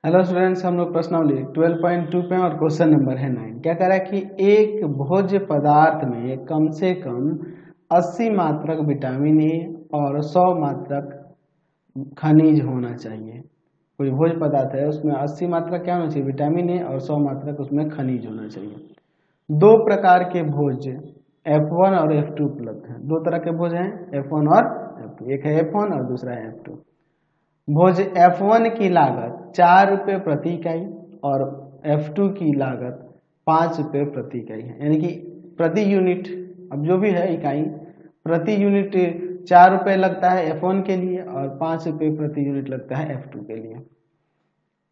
Hello students, हम लोग प्रश्नावली 12.2 पे और क्वेश्चन नंबर है 9। क्या कह रहा है कि एक भोज्य पदार्थ में कम से कम 80 मात्रक विटामिन ए और 100 मात्रक खनिज होना चाहिए। कोई भोज्य पदार्थ है, उसमें 80 मात्रक क्या होना चाहिए, विटामिन ए, और 100 मात्रक उसमें खनिज होना चाहिए। दो प्रकार के भोज्य F1 और F2 उपलब्ध हैं। दो तरह के भोज्य हैं, F1 और F2। एक है F1 और दूसरा है F2। भोज F1 की लागत 4 रुपये प्रति इकाई और F2 की लागत 5 रुपये प्रति इकाई है, यानी कि प्रति यूनिट, अब जो भी है इकाई, प्रति यूनिट 4 रुपये लगता है F1 के लिए और 5 रुपये प्रति यूनिट लगता है F2 के लिए।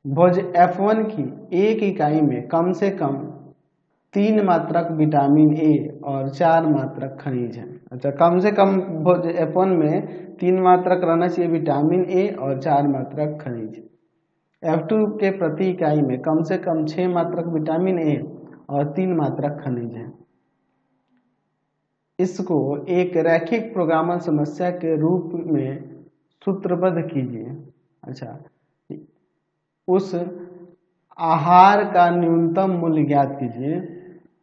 भोज F1 की एक इकाई में कम से कम 3 मात्रक विटामिन ए और 4 मात्रक खनिज है। अच्छा, कम से कम भोज F1 में 3 मात्रक रहना चाहिए विटामिन ए और 4 मात्रक खनिज। F2 के प्रति इकाई में कम से कम 6 मात्रक विटामिन ए और 3 मात्रक खनिज है। इसको एक रैखिक प्रोग्रामर समस्या के रूप में सूत्रबद्ध कीजिए। अच्छा, उस आहार का न्यूनतम मूल्य ज्ञात कीजिए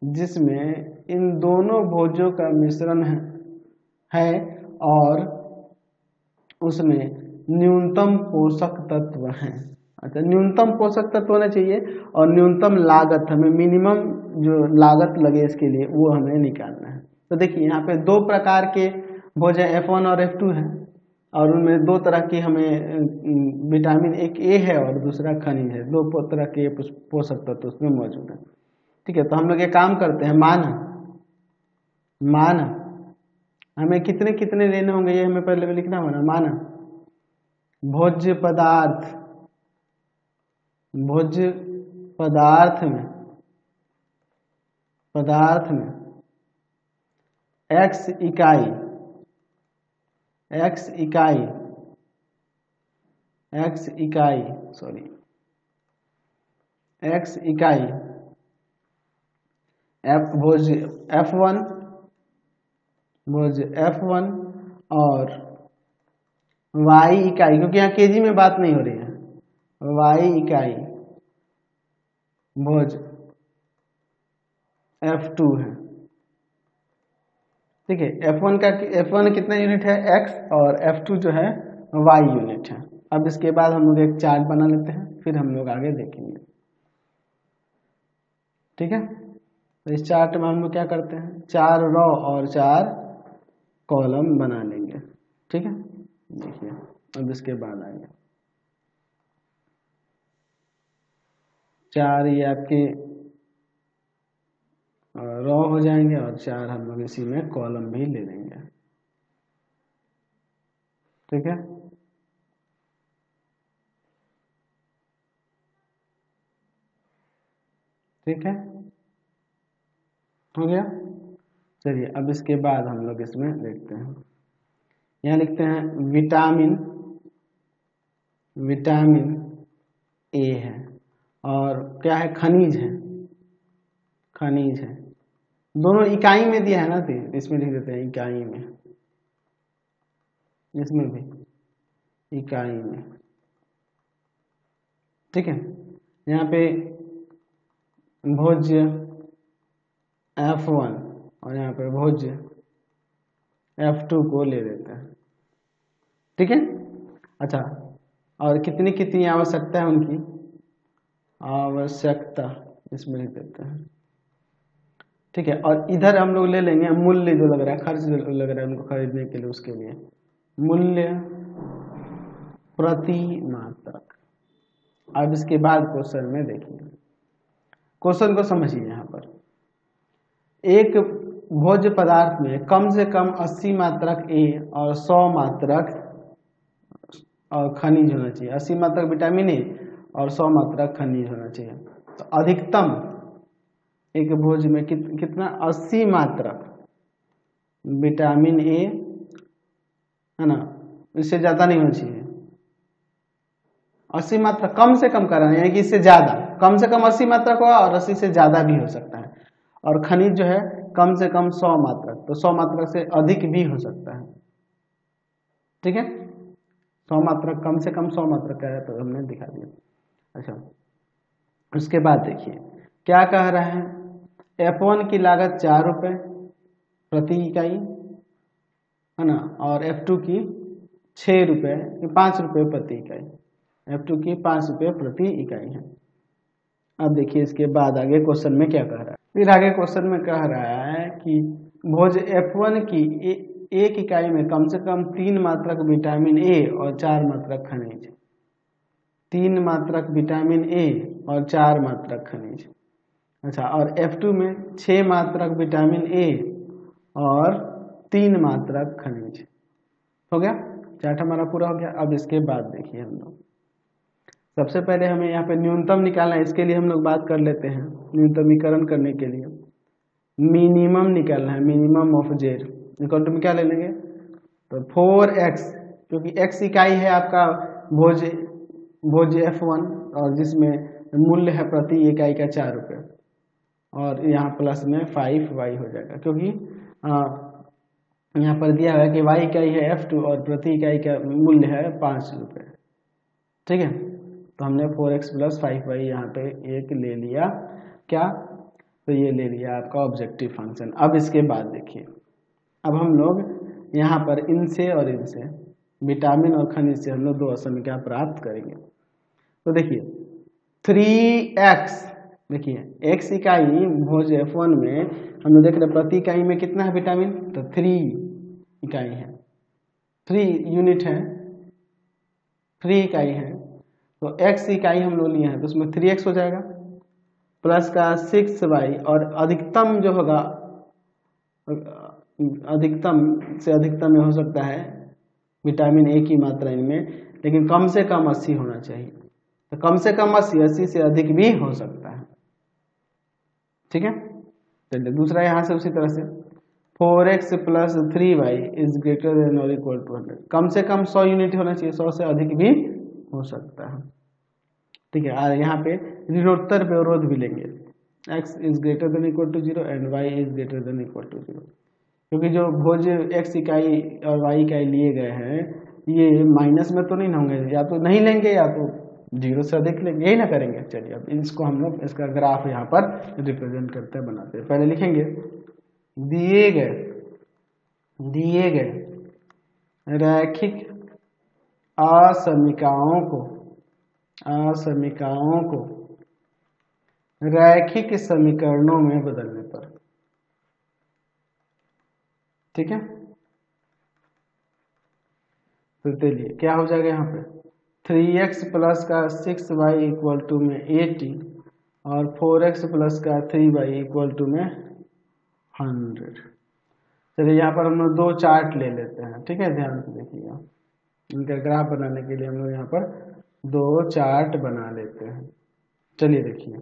जिसमें इन दोनों भोज्यों का मिश्रण है और उसमें न्यूनतम पोषक तत्व हैं। अच्छा, न्यूनतम पोषक तत्व होना चाहिए और न्यूनतम लागत, हमें मिनिमम जो लागत लगे इसके लिए वो हमें निकालना है। तो देखिए यहाँ पे दो प्रकार के भोज्य F1 और F2 है और उनमें दो तरह की हमें विटामिन, एक ए है और दूसरा खनिज है। दो तरह के पोषक तत्व उसमें मौजूद है। ठीक है, तो हम लोग ये काम करते हैं। मान हमें कितने कितने लेने होंगे ये हमें पहले लिखना होगा। मान भोज्य पदार्थ में x इकाई F1 और y इकाई, क्योंकि यहाँ केजी में बात नहीं हो रही है, y इकाई भोज F2 है। ठीक है, F1 कितना यूनिट है, x, और F2 जो है y यूनिट है। अब इसके बाद हम लोग एक चार्ट बना लेते हैं, फिर हम लोग आगे देखेंगे। ठीक है, तो इस चार्ट में हम लोग क्या करते हैं, 4 रो और 4 कॉलम बना लेंगे। ठीक है, देखिए अब इसके बाद आएंगे 4 ये आपके रो हो जाएंगे और 4 हम लोग इसी में कॉलम भी ले लेंगे। ठीक है, ठीक है, हो गया। चलिए अब इसके बाद हम लोग इसमें देखते हैं। यहाँ लिखते हैं विटामिन ए है और क्या है, खनिज है। दोनों इकाई में दिया है ना, तो इसमें लिख देते हैं इकाई में, इसमें भी इकाई में। ठीक है, यहाँ पे भोज्य F1 और यहाँ पे भोज्य F2 को ले देते हैं। ठीक है, अच्छा, और कितनी कितनी आवश्यकता है, उनकी आवश्यकता इसमें लिख देते हैं। ठीक है, और इधर हम लोग ले लेंगे मूल्य जो लग रहा है, खर्च जो लग रहा है उनको खरीदने के लिए, उसके लिए मूल्य प्रति मात्रक। अब इसके बाद क्वेश्चन में देखिए, क्वेश्चन को समझिए। यहाँ पर एक भोज्य पदार्थ में कम से कम 80 मात्रक ए और 100 मात्रक और खनिज होना चाहिए। 80 मात्रक विटामिन ए और 100 मात्रक खनिज होना चाहिए। तो अधिकतम एक भोज्य में कितना, 80 मात्रक विटामिन ए है ना, इससे ज्यादा नहीं होना चाहिए। 80 मात्रक कम से कम कराना, यानी कि इससे ज्यादा, कम से कम 80 मात्रक होगा और 80 से ज्यादा भी हो सकता है। और खनिज जो है कम से कम 100 मात्रक, तो 100 मात्रक से अधिक भी हो सकता है। ठीक है, 100 मात्रक, कम से कम 100 मात्रक का है, तो हमने दिखा दिया। अच्छा, उसके बाद देखिए क्या कह रहे हैं, F1 की लागत 4 रुपये प्रति इकाई है ना, और F2 की 6 रुपये 5 रुपये प्रति इकाई, F2 की 5 रुपये प्रति इकाई है। अब देखिए इसके बाद आगे क्वेश्चन में क्या कह रहा है, फिर आगे क्वेश्चन में कह रहा है कि भोज F1 की एक इकाई में कम से कम 3 मात्रक विटामिन ए और 4 मात्रक खनिज, 3 मात्रक विटामिन ए और 4 मात्रक खनिज। अच्छा, और F2 में 6 मात्रक विटामिन ए और 3 मात्रक खनिज। हो गया, चार्ट हमारा पूरा हो गया। अब इसके बाद देखिए हम लोग सबसे पहले हमें यहाँ पे न्यूनतम निकालना है, इसके लिए हम लोग बात कर लेते हैं। न्यूनतमीकरण करने के लिए मिनिमम निकालना है, minimum of Z equal to में क्या ले लेंगे, तो 4x, क्योंकि x इकाई है आपका भोज F1 और जिसमें मूल्य है प्रति इकाई का 4 रुपये, और यहाँ प्लस में 5y हो जाएगा, क्योंकि यहाँ पर दिया हुआ है कि y इकाई है F2 और प्रति इकाई का मूल्य है 5 रुपये। ठीक है, तो हमने 4x + 5y यहाँ पे एक ले लिया क्या, तो ये ले लिया आपका ऑब्जेक्टिव फंक्शन। अब इसके बाद देखिए, अब हम लोग यहाँ पर इनसे और इनसे विटामिन और खनिज से हम लोग 2 समीकरण प्राप्त करेंगे। तो देखिए 3x, देखिए x इकाई भोज F1 में हम लोग देख रहे प्रति इकाई में कितना है विटामिन, तो 3 इकाई है, 3 यूनिट है, 3 इकाई है, तो x इकाई हम लोग लिए हैं तो उसमें 3x हो जाएगा प्लस का 6y, और अधिकतम जो होगा अधिकतम से अधिकतम में हो सकता है विटामिन ए की मात्रा इनमें, लेकिन कम से कम 80 होना चाहिए, तो कम से कम 80 से अधिक भी हो सकता है। ठीक है, चलिए दूसरा यहाँ से उसी तरह से 4x + 3y > 100, कम से कम 100 यूनिट होना चाहिए, 100 से अधिक भी हो सकता है। ठीक है, और यहाँ पे ऋणोत्तर व्यवरोध भी लेंगे, x > 0 एंड y > 0, क्योंकि जो भोज x इकाई और y इकाई लिए गए हैं ये माइनस में तो नहीं होंगे, या तो नहीं लेंगे या तो 0 से अधिक लेंगे, यही ना करेंगे। चलिए अब इसको हम लोग इसका ग्राफ यहाँ पर रिप्रेजेंट करते बनाते हैं। पहले लिखेंगे दिए गए रैखिक असमीकाओं को रैखिक समीकरणों में बदलने पर, ठीक है, तो चलिए क्या हो जाएगा यहाँ पे 3x प्लस का 6y इक्वल टू में 80 और 4x प्लस का 3y इक्वल टू में 100। चलिए यहाँ पर हम लोग 2 चार्ट ले लेते हैं। ठीक है, ध्यान से देखिएगा, इनका ग्राफ बनाने के लिए हम लोग यहाँ पर 2 चार्ट बना लेते हैं। चलिए देखिए,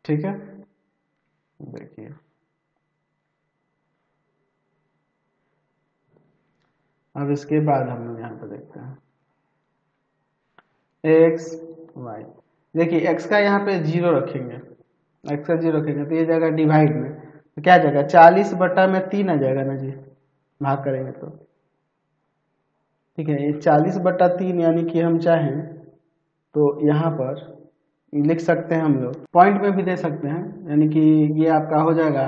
ठीक है, देखिए अब इसके बाद हम लोग यहाँ पर देखते हैं x y, देखिए x का यहाँ पे 0 रखेंगे, x का 0 रखेंगे तो ये जाएगा डिवाइड में, तो क्या जाएगा 40/3 आ जाएगा ना जी, भाग करेंगे तो। ठीक है, ये 40/3 यानी कि हम चाहें तो यहाँ पर लिख सकते हैं, हम लोग पॉइंट में भी दे सकते हैं, यानी कि ये आपका हो जाएगा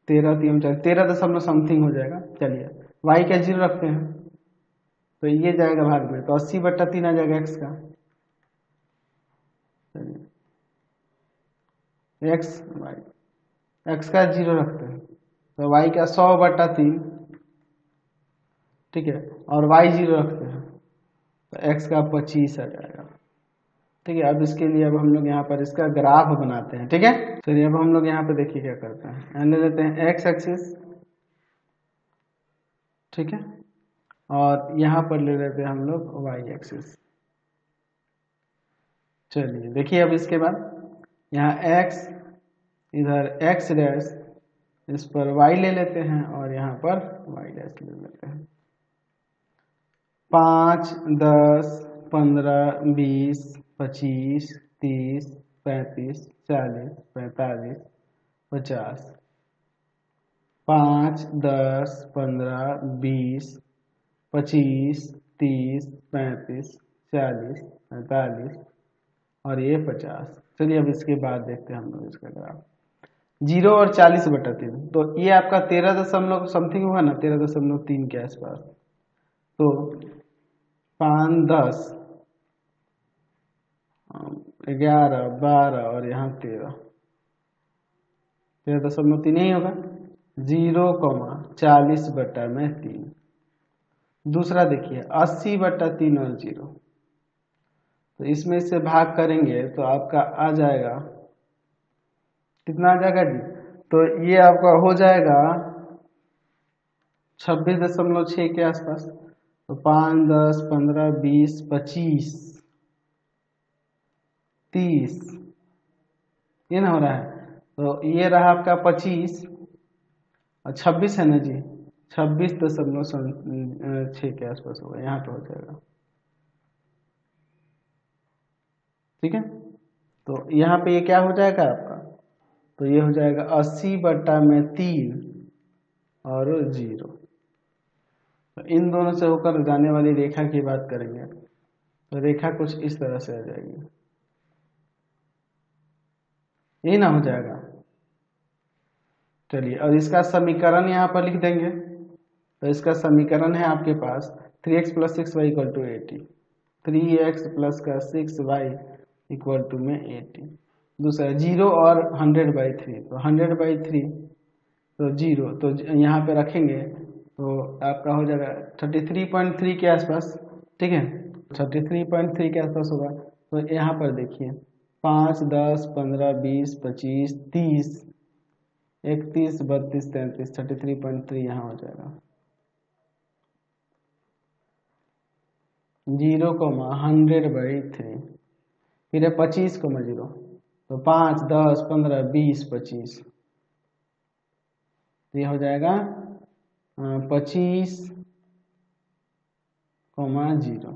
13.समथिंग हो जाएगा। चलिए y का 0 रखते हैं तो ये जाएगा भाग में, तो 80/3 आ जाएगा x का। चलिए x का 0 रखते हैं तो y का 100/3, ठीक है, और y 0 रखते हैं तो x का 25 आ जाएगा। ठीक है, अब इसके लिए अब हम लोग यहाँ पर इसका ग्राफ बनाते हैं। ठीक है, चलिए अब हम लोग यहाँ पे देखिए क्या करते हैं, ले लेते हैं x एक्सिस, ठीक है, और यहाँ पर ले लेते हैं हम लोग y एक्सिस। चलिए देखिए अब इसके बाद यहाँ x, इधर x डैश, इस पर y ले लेते हैं और यहाँ पर y डैश ले लेते हैं। 5, 10, 15, 20, 25, 30, 35, 40, 45, 50, 5, 10, 15, 20, 25, 30, 35, 40, 45 और ये 50। चलिए अब इसके बाद देखते हैं हम लोग इसका ग्राफ। 0 और 40/3, तो ये आपका 13 दशमलव समथिंग होगा ना, 13.3 के आसपास। तो 5, 10, 11, 12 और यहाँ 13.3 ही होगा। 0,40/3। दूसरा देखिए 80/3 और 0, तो इसमें से भाग करेंगे तो आपका आ जाएगा, कितना आ जाएगा जी? तो ये आपका हो जाएगा 26.6 के आसपास। तो 5, 10, 15, 20, 25, 30, ये ना हो रहा है। तो ये रहा आपका 25 और 26 है ना जी, 26.6 के आसपास होगा, यहाँ पे हो जाएगा। ठीक है, तो यहाँ पे ये क्या हो जाएगा आपका, तो ये हो जाएगा 80/3 और 0। तो इन दोनों से होकर जाने वाली रेखा की बात करेंगे तो रेखा कुछ इस तरह से आ जाएगी, ये ना हो जाएगा। चलिए और इसका समीकरण यहाँ पर लिख देंगे। तो इसका समीकरण है आपके पास 3x + 6y = 80, 3x + 6y = 80। दूसरा 0 और 100/3, तो 100/3 तो 0, तो यहाँ पे रखेंगे तो आपका हो जाएगा 33.3 के आसपास। ठीक है, 33.3 के आसपास होगा। तो यहाँ पर देखिए 5, 10, 15, 20, 25, 30, 31, 32, 33, 33.3 यहाँ हो जाएगा। 0,100/3 फिर है 25,0, तो 5, 10, 15, 20, 25, ये हो जाएगा 25,0।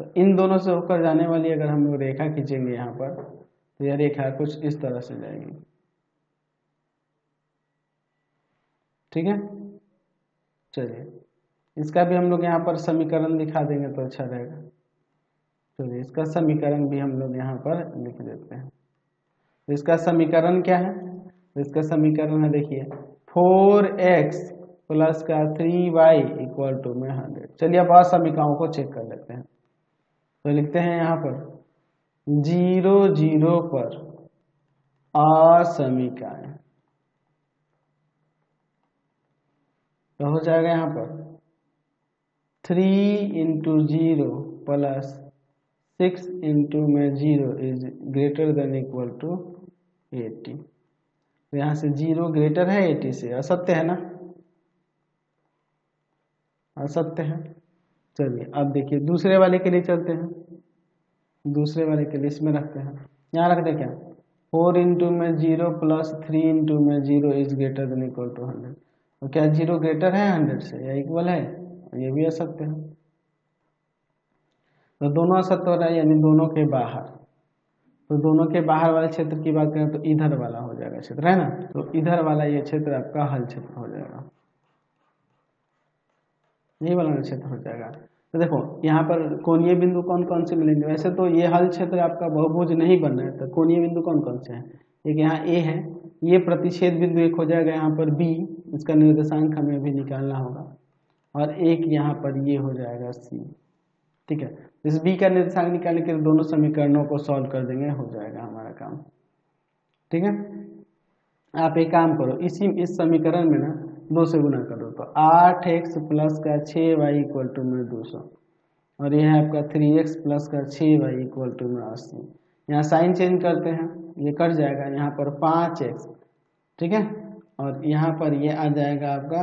तो इन दोनों से होकर जाने वाली अगर हम लोग रेखा खींचेंगे यहाँ पर, तो यह रेखा कुछ इस तरह से जाएगी। ठीक है, चलिए इसका भी हम लोग यहाँ पर समीकरण दिखा देंगे तो अच्छा रहेगा। चलिए इसका समीकरण भी हम लोग यहाँ पर लिख देते हैं। तो इसका समीकरण क्या है, तो इसका समीकरण है देखिए 4x + 3y = 100। चलिए अब असमीकाओं को चेक कर लेते हैं। तो लिखते हैं यहाँ पर 0, 0 पर असमीकाएं, तो हो जाएगा यहाँ पर 3 × 0 + 6 × 0 = 80। तो यहाँ से 0 ग्रेटर है 80 से, असत्य है ना, असत्य है। चलिए अब देखिए दूसरे वाले के लिए चलते हैं। दूसरे वाले के लिए इसमें रखते हैं, यहाँ रखते क्या 4 × 0 + 3 × 0 = 100। तो क्या 0 ग्रेटर है 100 से या इक्वल है, ये भी असत्य है। तो दोनों असत्य हो रहा है, यानी दोनों के बाहर। तो दोनों के बाहर वाले क्षेत्र की बात करें तो इधर वाला हो जाएगा क्षेत्र, है ना। तो इधर वाला ये क्षेत्र आपका हल क्षेत्र हो जाएगा, यही वाला क्षेत्र हो जाएगा। तो देखो यहाँ पर कोणीय बिंदु कौन कौन से मिलेंगे, वैसे तो ये हल क्षेत्र आपका बहुभुज नहीं बन रहा है, तो कोणीय बिंदु कौन कौन से हैं, एक यहाँ ए है, ये प्रतिच्छेद बिंदु एक हो जाएगा, यहाँ पर बी, इसका निर्देशांक हमें भी निकालना होगा, और एक यहाँ पर ये हो जाएगा सी। ठीक है, इस बी का निर्देशांक निकालने के लिए दोनों समीकरणों को सॉल्व कर देंगे, हो जाएगा हमारा काम। ठीक है, आप एक काम करो, इस समीकरण में ना 2 से गुना करो, तो 8x + 6y = 200, और यह है आपका 3x + 6y = 80। यहाँ साइन चेंज करते हैं, ये कट जाएगा, यहाँ पर 5x, ठीक है, और यहाँ पर ये आ जाएगा आपका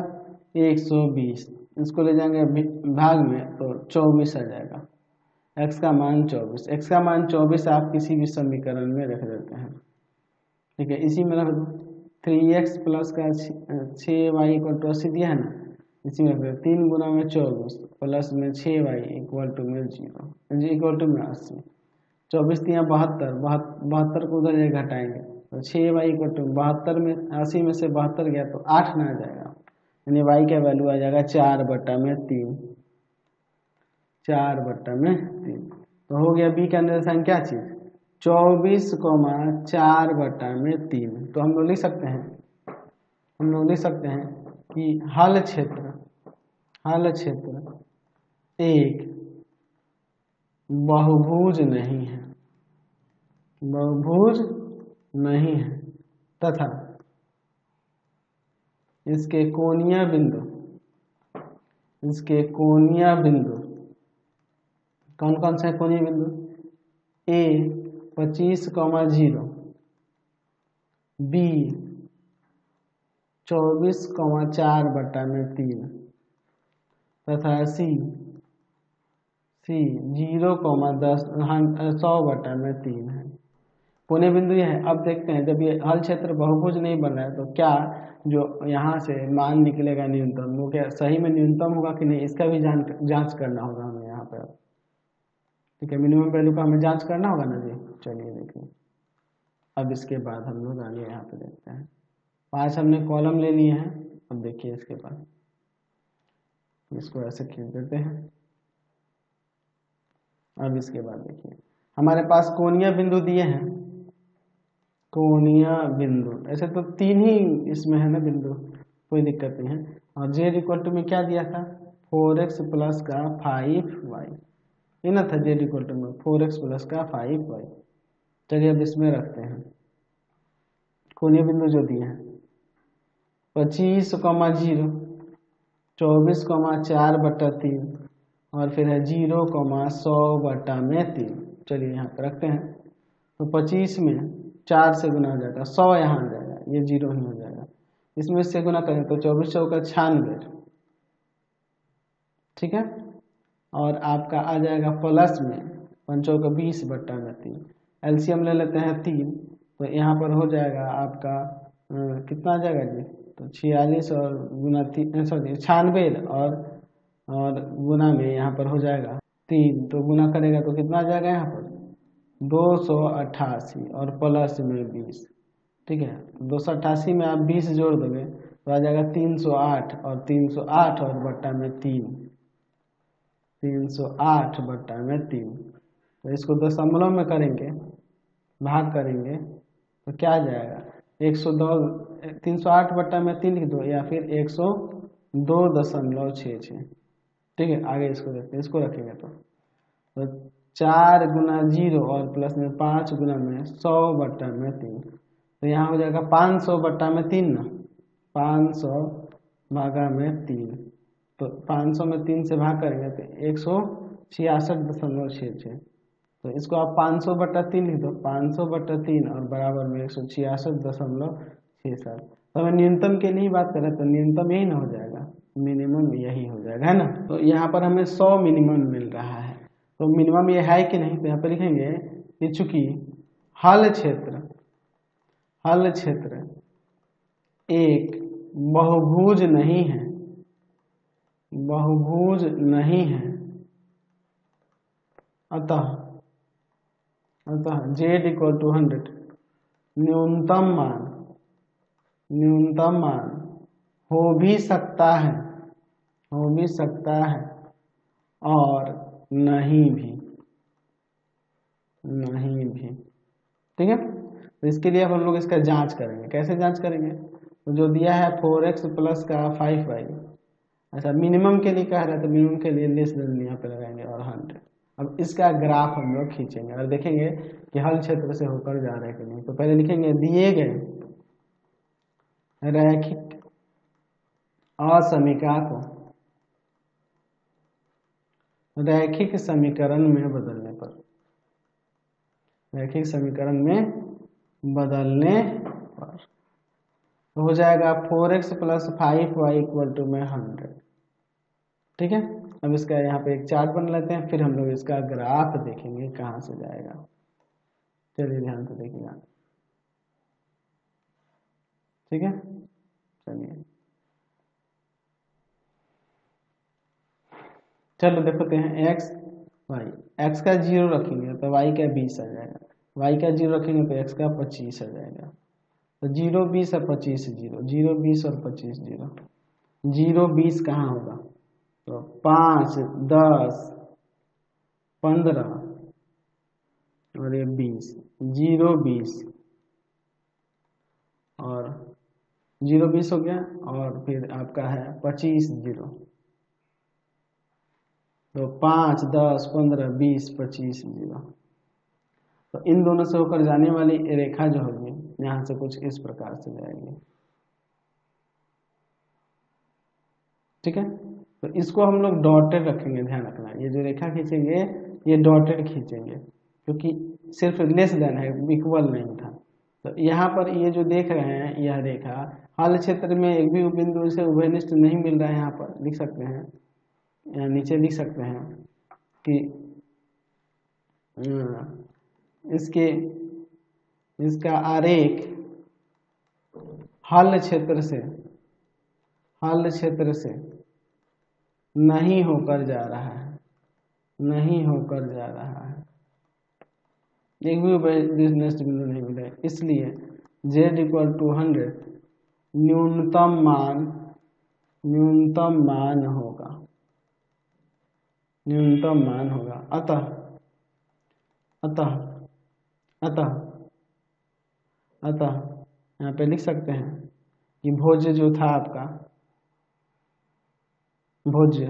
120, इसको ले जाएंगे भाग में तो 24 आ जाएगा, x का मान 24, x का मान 24 आप किसी भी समीकरण में रख देते हैं। ठीक है, इसी में रख दो, 3x + 6y = 80 दिया है ना, इसी में 3 × 24 प्लस में 6y = 0 = 80। 24 दिया 72 को उधर घटाएंगे तो 6y = 72 में 80 में से 72 गया तो 8 ना आ जाएगा, यानी y का वैल्यू आ जाएगा 4/3। 4/3। तो हो गया बी का निर्देशांक क्या चीज 24,4/3। तो हम लोग लिख सकते हैं कि हल क्षेत्र एक बहुभुज नहीं है तथा इसके कोणीय बिंदु कौन कौन से कोणीय बिंदु ए 25,0 बी 24,4/3 तथा सी 0,100/3 है। कोने बिंदु ये है। अब देखते हैं जब ये हल क्षेत्र बहुभुज नहीं बन रहा है तो क्या जो यहाँ से मान निकलेगा न्यूनतम वो क्या सही में न्यूनतम होगा कि नहीं, इसका भी जांच करना होगा हमें यहाँ पर। ठीक है, मिनिमम वैल्यू का हमें जांच करना होगा ना जी। चलिए देखिए, अब इसके बाद हम लोग आगे यहाँ पे देखते हैं। 5 हमने कॉलम ले लिए हैं। अब देखिए इसके बाद इसको ऐसे खींच देते हैं। अब इसके बाद देखिए हमारे पास कोणीय बिंदु दिए हैं। कोणीय बिंदु ऐसे तो 3 ही इसमें है ना बिंदु, कोई दिक्कत नहीं है। और z इक्वल टू में क्या दिया था 4x प्लस का 5y, ये ना था z इक्वल टू में 4x प्लस का 5y। चलिए अब इसमें रखते हैं कोणीय बिंदु जो दिए हैं 25,0 24,4/3 और फिर है 0,100/3। चलिए यहाँ पर रखते हैं। तो 25 में 4 से गुना हो जाएगा, 100 यहाँ आ जाएगा, ये 0 ही हो जाएगा। इसमें इससे गुना करें तो 24 चौका 96, ठीक है। और आपका आ जाएगा प्लस में 5 चौका 20/3। एलसीएम ले लेते हैं 3, तो यहाँ पर हो जाएगा आपका कितना आ जाएगा जी, तो 46 और गुना 96 और गुना में यहाँ पर हो जाएगा 3, तो गुना करेगा तो कितना आ जाएगा यहाँ पर 288 और प्लस में 20। ठीक है, 288 में आप 20 जोड़ दोगे तो आ जाएगा 308 और 308 और बट्टा में 3, 308/3। तो इसको दशमलव में करेंगे, भाग करेंगे तो क्या आ जाएगा 102, 308/3 लिख दो या फिर 102.66। ठीक है, आगे इसको देखते हैं। इसको रखेंगे तो 4 गुना 0 और प्लस में 5 गुना में 100/3, तो यहाँ हो जाएगा 500/3 ना, 500/3। तो 500 में 3 से भाग करेंगे तो 166.66। तो इसको आप 500/3 लिख दो, 500/3 और बराबर में 166.67। तो हमें न्यूनतम के लिए बात करें तो न्यूनतम यही ना हो जाएगा, मिनिमम यही हो जाएगा, है ना। तो यहाँ पर हमें 100 मिनिमम मिल रहा है, तो मिनिमम ये है कि नहीं, तो यहाँ पर लिखेंगे कि चूंकि हल क्षेत्र एक बहुभुज नहीं है, अतः z इक्वल टू 100 न्यूनतम मान हो भी सकता है और नहीं भी। ठीक है, तो इसके लिए अब हम लोग इसका जांच करेंगे। कैसे जांच करेंगे, तो जो दिया है 4x प्लस का 5y, अच्छा मिनिमम के लिए कह रहा है तो मिनिमम के लिए लेस देन यहाँ पे लगाएंगे और 100। अब इसका ग्राफ हम लोग खींचेंगे और देखेंगे कि हल क्षेत्र से होकर जा रहा है कि नहीं। तो पहले लिखेंगे दिए गए रैखिक असमीका को रैखिक समीकरण में बदलने पर तो हो जाएगा 4x plus 5y equal to में 100। ठीक है, अब इसका यहाँ पे एक चार्ट बना लेते हैं, फिर हम लोग इसका ग्राफ देखेंगे कहाँ से जाएगा। चलिए ध्यान से देखिएगा। ठीक है, चलो देखते हैं x y, x का 0 रखेंगे तो y का 20 आ जाएगा, y का 0 रखेंगे तो x का 25 आ जाएगा। तो 0 20 और 25 0, 0 20 और 25 0, 0 20 कहाँ होगा, तो 5 10 15 और ये 20, 0 20 और 0 20 हो गया, और फिर आपका है 25 0, तो 5 10 15 20 25 0। तो इन दोनों से होकर जाने वाली रेखा जो होगी यहाँ से कुछ इस प्रकार से जाएगी, ठीक है। तो इसको हम लोग डॉटेड रखेंगे, ध्यान रखना, ये जो रेखा खींचेंगे ये डॉटेड खींचेंगे, क्योंकि सिर्फ लेस देन है, इक्वल नहीं था। तो यहाँ पर ये जो देख रहे हैं यह रेखा हल क्षेत्र में एक भी बिंदु से उभयनिष्ठ नहीं मिल रहा है। यहाँ पर लिख सकते हैं, यहाँ नीचे लिख सकते हैं कि इसका आरेख हल क्षेत्र से नहीं होकर जा रहा है, नहीं होकर जा रहा है, एक भी बिजनेस बिंदु नहीं मिले, इसलिए z = 100 न्यूनतम मान होगा, न्यूनतम मान होगा। अतः यहाँ पे लिख सकते हैं कि भोज्य जो था आपका, भोज्य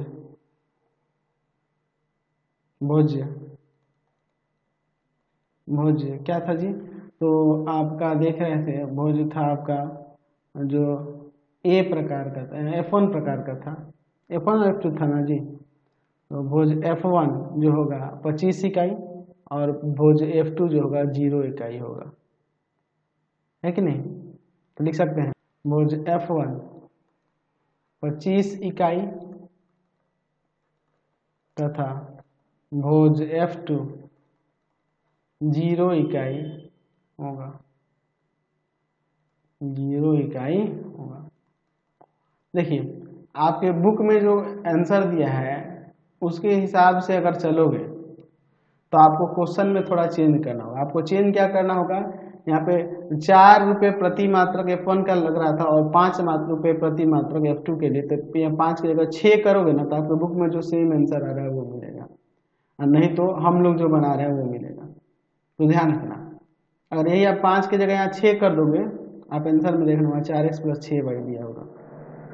क्या था जी? तो आपका देख रहे थे भोज्य था आपका जो ए प्रकार का था, F1 प्रकार का था, F1 और F2 था ना जी। तो भोज F1 जो होगा 25 इकाई और भोज F2 जो होगा 0 इकाई होगा, है कि नहीं? तो लिख सकते हैं भोज F1 25 इकाई तथा भोज F2 0 इकाई होगा, 0 इकाई होगा। देखिए आपके बुक में जो आंसर दिया है उसके हिसाब से अगर चलोगे तो आपको क्वेश्चन में थोड़ा चेंज करना होगा। आपको चेंज क्या करना होगा, यहाँ पे 4 रुपये प्रति मात्रक F1 का लग रहा था और 5 रुपये प्रति मात्रक F2 के लिए, तो 5 की जगह 6 करोगे ना तो आपके बुक में जो सेम आंसर आ रहा है वो मिलेगा, और नहीं तो हम लोग जो बना रहे हैं वो मिलेगा। तो ध्यान रखना, अगर यही आप 5 की जगह यहाँ 6 कर दोगे, आप आंसर में देखना होगा 4x + 6 बाई दिया होगा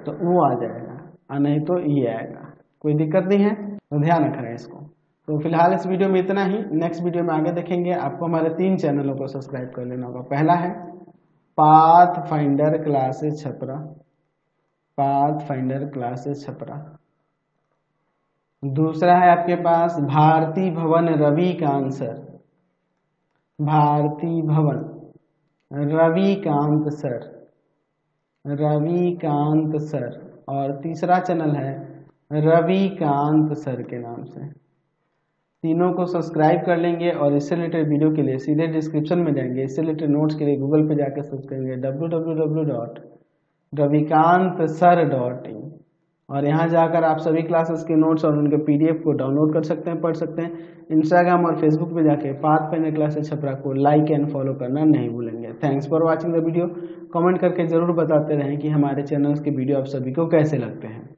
तो वो आ जाएगा, और नहीं तो ये आएगा, कोई दिक्कत नहीं है। तो ध्यान रखना है इसको। तो फिलहाल इस वीडियो में इतना ही, नेक्स्ट वीडियो में आगे देखेंगे। आपको हमारे 3 चैनलों को सब्सक्राइब कर लेना होगा। पहला है pathfinder classes Chhapra, pathfinder classes Chhapra. दूसरा है आपके पास भारती भवन रविकांत सर, भारती भवन रविकांत सर, रविकांत सर। और तीसरा चैनल है रविकांत सर के नाम से। तीनों को सब्सक्राइब कर लेंगे और इससे रिलेटेड वीडियो के लिए सीधे डिस्क्रिप्शन में जाएंगे। इससे रिलेटेड नोट्स के लिए गूगल पे जाकर सर्च करेंगे www.ravikantsir.in और यहाँ जाकर आप सभी क्लासेस के नोट्स और उनके PDF को डाउनलोड कर सकते हैं, पढ़ सकते हैं। इंस्टाग्राम और फेसबुक पे जाके पाथफाइंडर क्लासेस छपरा को लाइक एंड फॉलो करना नहीं भूलेंगे। Thanks for watching the video. Comment करके जरूर बताते रहें कि हमारे चैनल्स के वीडियो आप सभी को कैसे लगते हैं।